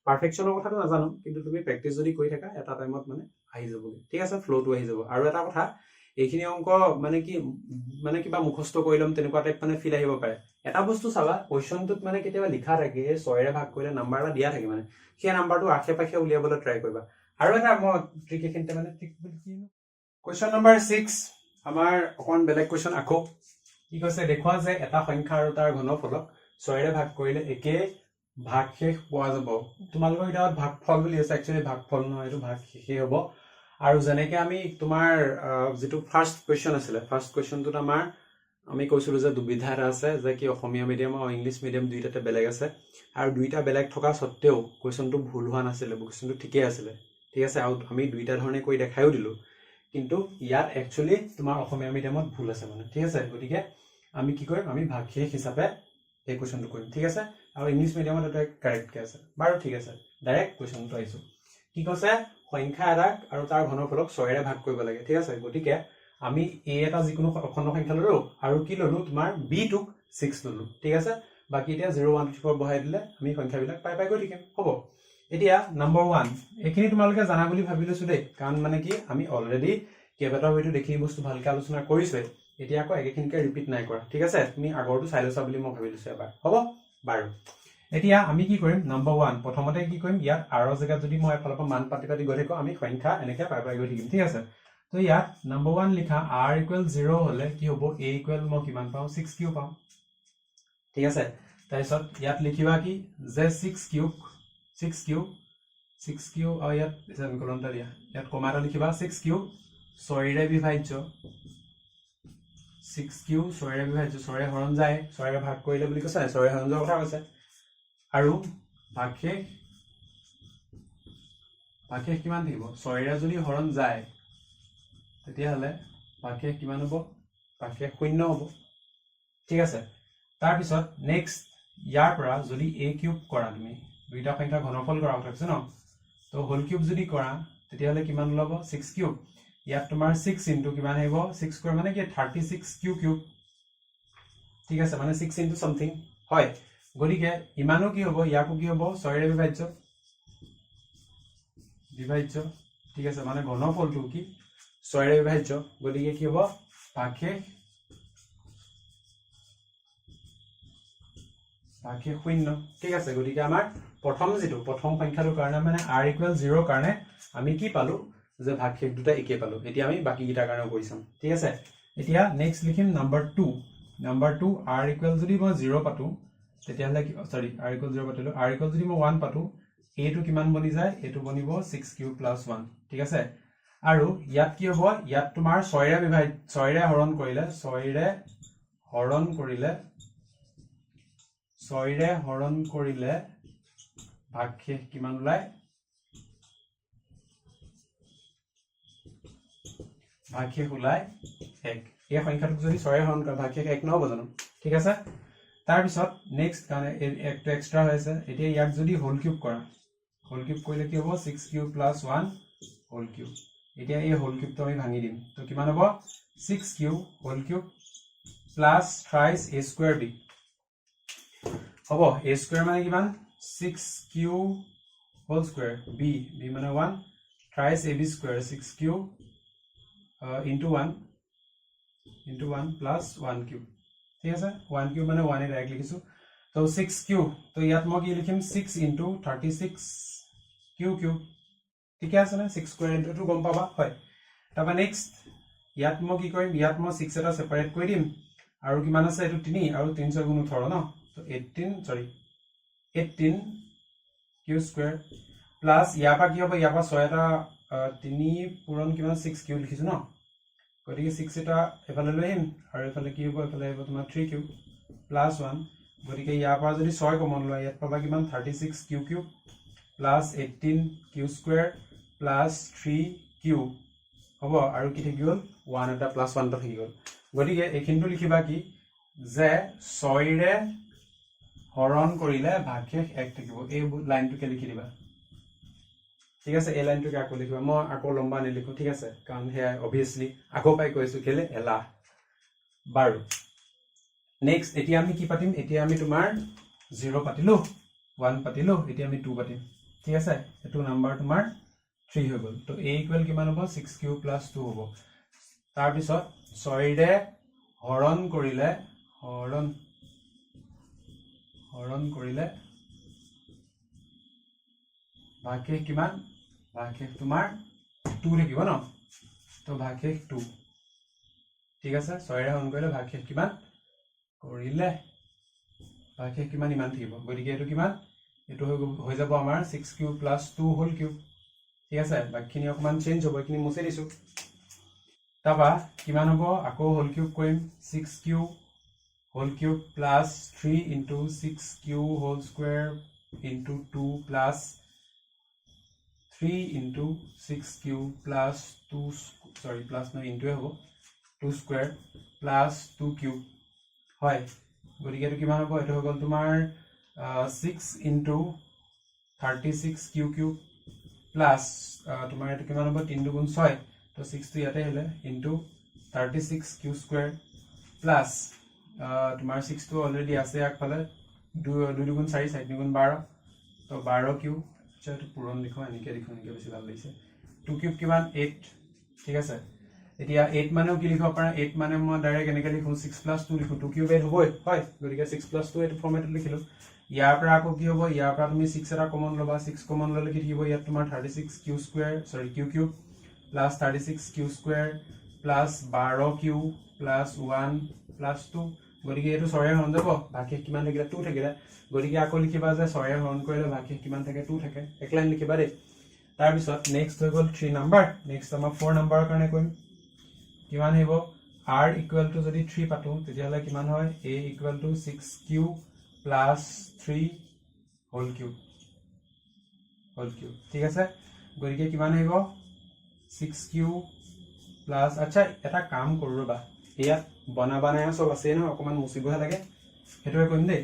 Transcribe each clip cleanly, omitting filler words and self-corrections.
পাৰফেকশনৰ কথাটো নাজানো কিন্তু তুমি প্ৰেক্টিস যদি কৰি থাকা এটা টাইমত মানে আহি যাবগে ঠিক আছে ফ্লোটো আহি যাব আৰু এটা কথা এইখিনি অংক মানে কি মানে কিবা মুখস্থ কৰি লম তেনেকুৱা টাইপ মানে ফিল আহিব পাৰে এটা বস্তু চাবা কোৱেশ্চনটোত মানে কেতিয়াবা লিখা থাকে 6 ৰে ভাগ কৰিলে নাম্বাৰ এটা দিয়া থাকে মানে সেই নাম্বাৰটো আশে-পাশে উলিয়াবলৈ ট্ৰাই কৰিবা আৰু এটা মই ট্ৰিক এখিনতে মানে ট্ৰিক বুলি কি কোৱেশ্চন নম্বৰ 6 আমাৰ অকন বেলেগ কোৱেশ্চন আকৌ কি কৈছে দেখুৱা যে এটা সংখ্যা আৰু তাৰ ঘনফলক 6 ৰে ভাগ কৰিলে একে ভাগশেষ পোৱা যাব তোমালোকৰ এটা ভাগফল বুলি আছে একচুয়ালি ভাগফল নহয় এটো ভাগশেষই হ'ব আৰু জনেকে আমি তোমাৰ যেটো ফাৰ্স্ট কোৱেশ্চন আছিল ফাৰ্স্ট কোৱেশ্চনটোত আমাৰ আমি কৈছিলো যে দুবিধা আছে যে কি অসমীয়া মিডিয়াম আৰু ইংলিশ মিডিয়াম দুইটাতে বেলেগ আছে আৰু দুইটা বেলেগ থকা সত্ত্বেও কোৱেশ্চনটো ভুল হোৱা নাছিল কোৱেশ্চনটো ঠিকই আছিল ঠিক আছে আৰু আমি দুইটা ধৰণে কৰি দেখাইও দিলো কিন্তু ইয়াত একচুয়ালি তোমাৰ অসমীয়া মিডিয়ামত ভুল আছে মানে ঠিক আছে গতিকে আমি কি কৰিম আমি ভাগশেষ হিচাপে এই কোৱেশ্চনটো কৰিম ঠিক আছে আৰু ইংলিশ মিডিয়ামত এটা কাৰেক্ট কে আছে বাৰু ঠিক আছে ডাইৰেক্ট কোৱেশ্চনটো আইছো কি কৈছে সংখ্যা এটাক আৰু তাৰ ঘনফলক 6 ৰে ভাগ কৰিব লাগে ঠিক আছে গতিকে আমি a এটা যিকোনো অখণ্ড সংখ্যা ললো আৰু কি ললো তোমাৰ b টুক 6 ললো ঠিক আছে বাকি এতিয়া 0 1 2 3 বহাই দিলে আমি সংখ্যাবিলাক পাই গৈ থাকিম হ'ব এতিয়া নম্বৰ 1 এখিনি তোমালোকে জানা বুলি ভাবিলৈছো দেই কাৰণ মানে কি আমি অলৰেডি কেইবাটাও হয়তো দেখি বস্তু ভালকৈ আলোচনা কৰিছে এতিয়া আকৌ একেখিনকে ৰিপিট নাই কৰা ঠিক আছে তুমি আগৰটো চাই লৈছা বুলি মই ভাবিলৈছো এবাৰ হ'ব বাৰু এতিয়া আমি কি কৰিম নম্বৰ 1 প্ৰথমতে কি কৰিম ইয়াত r জায়গাত যদি মই এফালৰ পৰা মান পাতি গৈ থাকো আমি সংখ্যা এনেকৈ পাই গৈ থাকিম ঠিক আছে তো ইয়াত নম্বৰ 1 লিখা r = 0 হলে কি হ'ব a = মই কিমান পাম 6 কিউব পাম ঠিক আছে তাৰপিছত ইয়াত লিখিবা কি যে 6 কিউব আৰু ইয়াত সেমিকোলনটা দিয়া ইয়াত কমাটা লিখিবা 6 কিউব 6 ৰে বিভাজ্য 6 কিউব 6 ৰে বিভাজ্য 6 ৰে হৰণ যায় 6 ৰে ভাগ কৰিলে বুলি কৈছে 6 ৰে হৰণ যোৱাৰ কথা কৈছে আৰু ভাগশেষ কিমান থাকিব 6 ৰে যদি হৰণ যায় তেতিয়া হলে ভাগশেষ কিমান হ'ব ভাগশেষ 0 হ'ব ঠিক আছে তাৰ পিছত নেক্সট ইয়াৰ পৰা যদি a কিউব কৰা তুমি দুইটা সংখ্যা ঘনফল কৰা কথা আছে ন তো হোল কিউব যদি কৰা তেতিয়া হলে কিমান লব 6 কিউব ইয়াত তোমাৰ 6 ইনটু কিমান আহিব 6 স্কয়াৰ মানে কি 36 কিউব ঠিক আছে মানে 6 ইনটু সামথিং হয় গলিকে ইমানো কি হ'ব ইয়াকো কি হ'ব 6 ৰে বিভাজ্য ঠিক আছে মানে ঘনফলটো কি 6 ৰে বিভাজ্য গলিকে কি হ'ব ভাগশেষ 0 ঠিক আছে গলিকে আমাৰ প্ৰথম সংখ্যাটোৰ কাৰণে মানে r = 0 কাৰণে আমি কি পালো যে ভাগশেষ দুটা একে পালো এতিয়া আমি বাকি গিটাৰ কাৰণে কৰিছাম ঠিক আছে এতিয়া নেক্সট লিখিম নম্বৰ 2 r = যদি মই 0 পাতো তেতিয়া হলে সৰি r = 0 পাতিলো r = যদি মই 1 পাতো a টো কিমান বনি যায় এটো বনিব 6 কিউব + 1 ঠিক আছে আৰু ইয়াত কি হ'ব ইয়াত তোমাৰ 6 ৰে হৰণ কৰিলে 6 ৰে হৰণ কৰিলে ভাগশেষ কিমান ওলাই ভাগশেষ ওলাই 1 এই সংখ্যাটোক যদি 6 ৰে হৰণ কৰে ভাগশেষ 1 নহব জানো ঠিক আছে তাৰ পিছত নেক্সট কাৰণে একটো এক্সট্ৰা হৈছে এতিয়া ইয়াক যদি হোল কিউব কৰিলে কি হ'ব 6 কিউব + 1 হোল কিউব এতিয়া এই হোল কিউবটো আমি ভাঙি দিম তো কিমান হ'ব 6 cube whole cube plus thrice a square b হ'ব a স্কয়াৰ মানে কিমান 6 কিউব হোল স্কয়াৰ b মানে 1 thrice ab square 6 cube into 1 plus 1 cube ঠিক আছে 1 cube মানে 1 এ ডাইৰেক্ট লিখিছো তো 6 cube তো ইয়াত মই কি লিখিম 6 into 36 cube ঠিক আছে না 6 স্কয়াৰ into টো গম পাবা হয় তাবা নেক্সট ইয়াত মই কি কৰিম ইয়াত মই 6 এটা সেপাৰেট কৰি দিম আৰু কিমান আছে এটো 3 আৰু 3 6 গুণ 18 ন তো 18 cube স্কয়াৰ প্লাস ইয়াপা কি হ'ব ইয়াপা 6 এটা 3 পূৰণ কিমান 6 কিউব লিখিছো ন গতিকে 6 এটা এফালে লৈ আহিম আৰু এফালে কি হ'ব এফালে আহিব তোমাৰ 3 কিউব প্লাস 1 গতিকে ইয়াৰ পৰা যদি 6 কমন লয় ইয়াত পাবা কিমান 36 cube plus 18 cube square plus 3 cube হ'ব আৰু কি থাকি গল 1 এটা প্লাস 1 টা থাকি গল গতিকে এখিনটো লিখিবা কি যে 6 ৰে হৰণ কৰিলে ভাগশেষ 1 থাকিব এই লাইনটোকে লিখি দিবা ঠিক আছে এই লাইনটোকে আকৌ লিখিবা মই আকৌ লম্বা নিলিখো ঠিক আছে কাৰণ হে obviously আকৌ পাই কৈছো কেলে এলা বাৰু নেক্সট এতিয়া আমি কি পাতিম এতিয়া আমি তোমাৰ 0 পাতিলো 1 পাতিলো এতিয়া আমি 2 পাতিম ঠিক আছে এটো নাম্বাৰ তোমাৰ 3 হৈ গল তো a ইকুৱেল কিমান হ'ব 6 কিউব প্লাস 2 হ'ব তাৰ পিছত 6 ৰে হৰণ কৰিলে ভাগশেষ কিমান ভাগশেষ তোমাৰ 2 থাকিব ন তো ভাগশেষ 2 ঠিক আছে 6 ৰে হৰণ কৰিলে ভাগশেষ কিমান কৰিলে ভাগশেষ কিমান ইমান থাকিব গতিকে এটো কিমান এটো হৈ যাব আমাৰ 6 কিউব প্লাস 2 হোল কিউব ঠিক আছে বাকিখিনি অকমান চেঞ্জ হ'ব এখিনি মুছে দিছো তাবা কিমান হ'ব আকৌ হোল কিউব কৰিম 6 cube whole cube plus 3 into 6 cube whole square into 2 plus 3 into 6 cube plus 2 sorry plus ন ইনটু হ'ব 2 স্কয়াৰ প্লাস 2 কিউব হয় গতিকে এটো কিমান হ'ব এটো হৈ গল তোমাৰ 6 into 36 কিউব কিউব প্লাস তোমাৰ এটো কিমান হ'ব 3 দুগুণ 6 তো 6 টো ইয়াতে হলে into 36 কিউব স্কয়াৰ প্লাস তোমাৰ 6 টো অলৰেডি আছে আগফালে 2 দুগুণ 4 7 দুগুণ 12 তো 12 কিউব আচ্ছা এটো পূৰণ লিখো এনেকে বেছি ভাল লাগিছে 2 কিউব কিমান 8 ঠিক আছে এতিয়া 8 মানেও কি লিখিব পাৰা 8 মানে মই ডাইৰেক্ট এনেকে লিখো 6 plus 2 লিখো 2 কিউব 8 হ'বই হয় গতিকে 6 plus 2 এটো ফৰ্মেটত লিখিলো ইয়াৰ পৰা আকৌ কি হ'ব ইয়াৰ পৰা তুমি 6 এটা কমন লবা 6 কমন ললে কি থাকিব ইয়াত তোমাৰ 36 কিউব স্কয়াৰ সৰি cube cube plus 36 cube square plus 12 cube plus 1 plus 2 গতিকে এটো 6 ৰে হৰণ যাব ভাগশেষ কিমান থাকিলে 2 থাকিলে গতিকে আকৌ লিখিবা যে 6 ৰে হৰণ কৰিলে ভাগশেষ কিমান থাকে 2 থাকে এক লাইন লিখিবা দে তাৰ পিছত নেক্সট হৈ গল 3 নাম্বাৰ নেক্সট আমাৰ 4 নাম্বাৰৰ কাৰণে কৰিম কিমান হ'ব r ইকুৱেল টু যদি 3 পাতো তেতিয়াহলে কিমান হয় a equal to 6 cube plus 3 whole cube ঠিক আছে গতিকে কিমান আহিব 6 কিউব প্লাস আচ্ছা এটা কাম কৰো ৰবা ইয়াত বনাবানায় সব আছে ন অকমান মুছিবহে লাগে হেটোৱে কৰিম দেই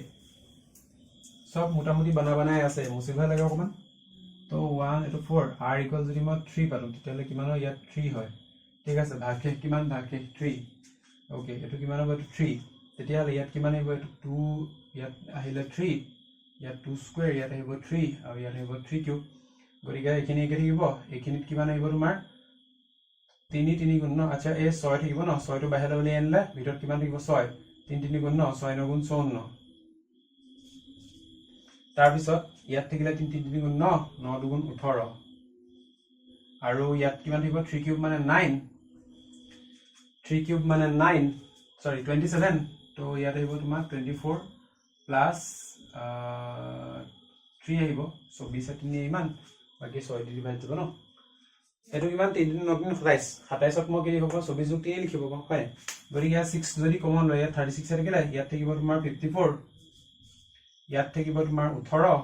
সব মোটামুটি বনাবানায় আছে মুছিবহে লাগে অকমান তো 1 এটো 4 r ইকুৱেল যদি মই 3 পাতো তেতিয়াহলে কিমান হয় ইয়াত 3 হয় ঠিক আছে ভাগশেষ কিমান ভাগশেষ 3 ওকে এটো কিমান হ'ব এটো 3 তেতিয়াহলে ইয়াত কিমান আহিব এটো 2 ইয়াত আহিলে 3 ইয়াত 2 স্কয়াৰ ইয়াত আহিব 3 আৰু ইয়াত আহিব 3 কিউব গতিকে এখিনি একে থাকিব এখিনিত কিমান আহিব তোমাৰ 3 3 গুণ ন আচ্ছা এই 6 থাকিব ন 6 টো বাহিৰলৈ উলিয়াই আনিলে ভিতৰত কিমান থাকিব 6 3 3 গুণ ন 6 9 গুণ 54 তাৰ পিছত ইয়াত থাকিলে 3 3 3 গুণ 9 9 দুগুণ 18 আৰু ইয়াত কিমান থাকিব 3 কিউব মানে 9 3 কিউব মানে 9 সৰি 27 তো ইয়াত আহিব তোমাৰ 24 প্লাস 3 আহিব 24 3 ইমান বাকি 6 দি ডিভাইড দিব ন এটো কিমান 3 3 9 27 27ত মই কি লিখিব 24 যোগ 3 লিখিব হয় গতিকে 6 যদি কমন লয় 36 থাকিলে ইয়াত থাকিব তোমাৰ 54 ইয়াত থাকিব তোমাৰ 18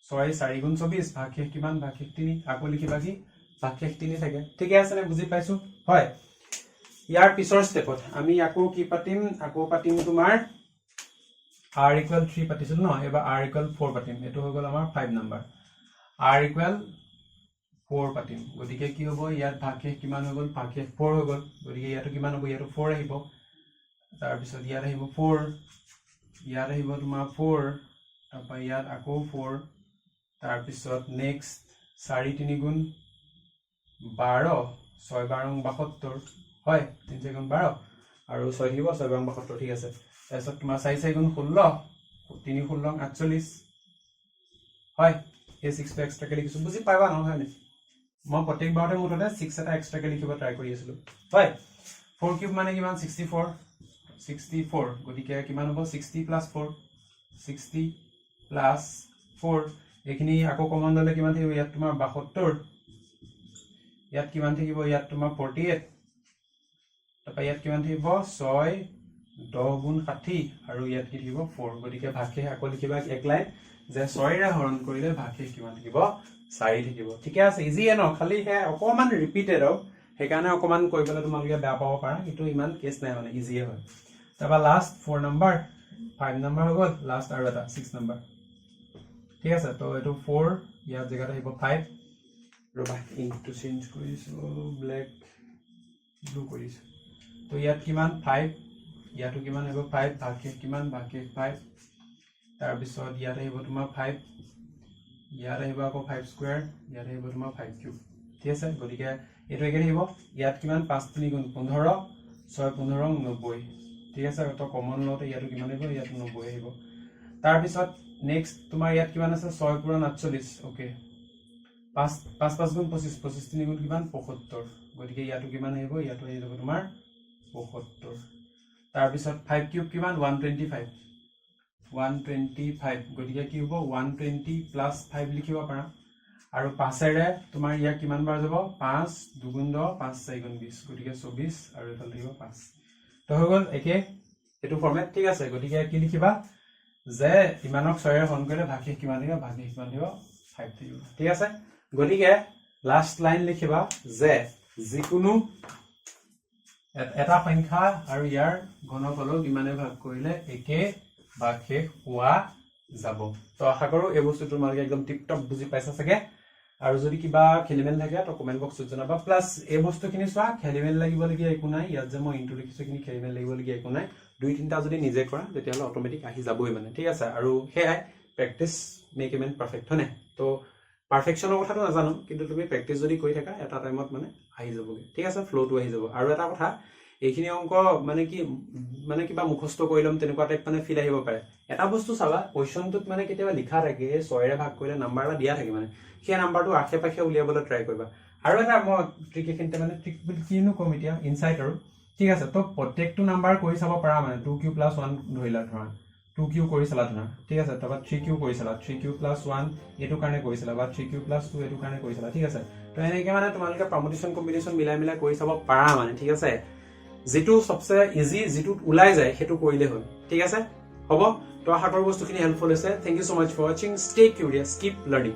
6 4 গুণ 24 ভাগশেষ কিমান ভাগশেষ 3 আকৌ লিখিবা কি ভাগশেষ 3 থাকে ঠিকে আছে নে বুজি পাইছো হয় ইয়াৰ পিছৰ স্টেপত আমি আকৌ কি পাতিম তোমাৰ r ইকুৱেল 3 পাতিছিল ন এবা r ইকুৱেল 4 পাতিম এটো হৈ গল আমাৰ 5 নাম্বাৰ r ইকুৱেল 4 পাতিম গতিকে কি হ'ব ইয়াত ভাগশেষ কিমান হৈ গল ভাগশেষ 4 হৈ গল গতিকে ইয়াটো কিমান হ'ব ইয়াটো 4 আহিব তাৰ পিছত ইয়াত আহিব 4 ইয়াত আহিব তোমাৰ 4 তাৰপা ইয়াত আকৌ 4 তাৰ পিছত নেক্সট 4 3 গুণ 12 6 12 72 হয় 3 গুণ 12 আৰু 6 দিব 6 72 ঠিক আছে তাৰপিছত তোমাৰ 4 4 গুণ 16 3 16 48 হয় এই 6 টো এক্সট্ৰাকে লিখিছো বুজি পাবা নহয় নে মই প্ৰত্যেক বাৰতে মুঠতে 6 এটা এক্সট্ৰাকে লিখিব ট্ৰাই কৰি আছিলো হয় 4 কিউব মানে কিমান 64 গতিকে কিমান হ'ব 60 প্লাস 4 60 প্লাস 4 এখিনি আকৌ কমন ললে কিমান থাকিব ইয়াত তোমাৰ 72 ইয়াত কিমান থাকিব ইয়াত তোমাৰ 48 তাৰপা ইয়াত কিমান থাকিব 6 10 গুণ 60 আৰু ইয়াত কি থাকিব 4 গতিকে ভাগশেষ আকৌ লিখিবা এক লাইন যে 6 ৰে হৰণ কৰিলে ভাগশেষ কিমান থাকিব 4 থাকিব ঠিকে আছে ইজি এ ন খালি হে অকমান ৰিপিটেড আৰু হেকাৰণে অকমান কইবলে তোমালকে বেয়া পাব পাৰা কিন্তু ইমান কেছ নাই মানে ইজি হয় তাৰপা লাষ্ট 4 নাম্বাৰ 5 নাম্বাৰ হৈ গল লাষ্ট আৰু এটা 6 নাম্বাৰ ঠিক আছে তো এটো 4 ইয়াত জায়গাত আহিব 5 ৰবা ইনটু চেঞ্জ কৰিছো ব্ল্যাক ব্লু কৰিছো তো ইয়াত কিমান 5 ইয়াতো কিমান হ'ব 5 ভাগশেষ কিমান ভাগশেষ 5 তাৰ পিছত ইয়াত আহিব তোমাৰ 5 ইয়াত আহিব আকৌ 5 স্কোয়াৰ ইয়াত আহিব তোমাৰ 5 কিউব ঠিক আছে গতিকে এটো একে আহিব ইয়াত কিমান 5 3 গুণ 15 6 15 90 ঠিক আছে তো কমন লওতে ইয়াতো কিমান আহিব ইয়াত 90 আহিব তাৰ পিছত নেক্সট তোমাৰ ইয়াত কিমান আছে 6 পুৰণ 48 ওকে 5 5 5 গুণ 25 25 3 গুণ কিমান 75 গতিকে ইয়াতো কিমান আহিব ইয়াতো আহি যাব তোমাৰ 75 তাৰ পিছত 5 কিউব কিমান 125 125 গতিকে কি হ'ব 120 প্লাস 5 লিখিব পাৰা আৰু 5 এৰে তোমাৰ ইয়াৰ কিমান বাৰ যাব 5 2 গুণ 10 5 4 গুণ 20 গতিকে 24 আৰু এফাল থাকিব 5 তো হৈ গল একে এটো ফৰমেট ঠিক আছে গতিকে কি লিখিবা যে ইমানক 6 এৰে হৰণ কৰিলে ভাগশেষ কিমান দিব 5 থাকিব ঠিক আছে গতিকে লাস্ট লাইন লিখিবা যে যিকোনো এটা সংখ্যা আৰু ইয়াৰ ঘনফলক ইমানে ভাগ কৰিলে একে ভাগশেষ পোৱা যাব তো আশা কৰো এই বস্তু তোমালোকে একদম টিপটপ বুজি পাইছা চাগে আৰু যদি কিবা খেলিমেল থাকে তো কমেন্ট বক্সত জনাবা প্লাস এই বস্তুখিনি চোৱা খেলিমেল লাগিবলগীয়া একো নাই ইয়াত যে মই ইনটু লিখিছো কিনি খেলিমেল লাগিবলগীয়া একো নাই দুই তিনটা যদি নিজে কৰা তেতিয়াহলে অটোমেটিক আহি যাবই মানে ঠিক আছে আৰু hey practice make a man perfect হয়নে তো পাৰফেকশনৰ কথাটো নাজানো কিন্তু তুমি প্ৰেক্টিস যদি কৰি থাকা এটা টাইমত মানে আহি যাবগে ঠিক আছে ফ্লোটো আহি যাব আৰু এটা কথা এইখিনি অংক মানে কি মানে কিবা মুখস্থ কৰিলম তেনেকুৱা টাইপ মানে ফিল আহিব পাৰে এটা বস্তু চাবা কোৱেশ্চনটোত মানে কেতিয়াবা লিখা থাকে 6 এৰে ভাগ কৰিলে নাম্বাৰ এটা দিয়া থাকে মানে সেই নাম্বাৰটো আশে-পাশে উলিয়াবলৈ ট্ৰাই কৰিবা আৰু এটা মই ট্ৰিক এখিনতে মানে ট্ৰিক বুলি কিনো কম এতিয়া ইনসাইট আৰু ঠিক আছে তো প্ৰত্যেকটো নাম্বাৰ কৰি চাব পাৰা মানে 2q + 1 ধৰিলা ধৰা 2q কৰি চালা ধৰা ঠিক আছে তবা 3q কৰি চালা 3q + 1 এটো কাৰণে কৰি চালা বা 3q + 2 এটো কাৰণে কৰি চালা ঠিক আছে তো এনেকে মানে তোমালোকে পাৰমুটেশন কম্বিনেশন মিলাই মিলাই কৰি চাব পাৰা মানে ঠিক আছে যেটো সবচে ইজি যেটো উলাই যায় হেতু কৰিলে হ'ল ঠিক আছে হ'ব তো আশা কৰো বস্তুখিনি হেল্পফুল হৈছে thank you so much for watching stay curious keep learning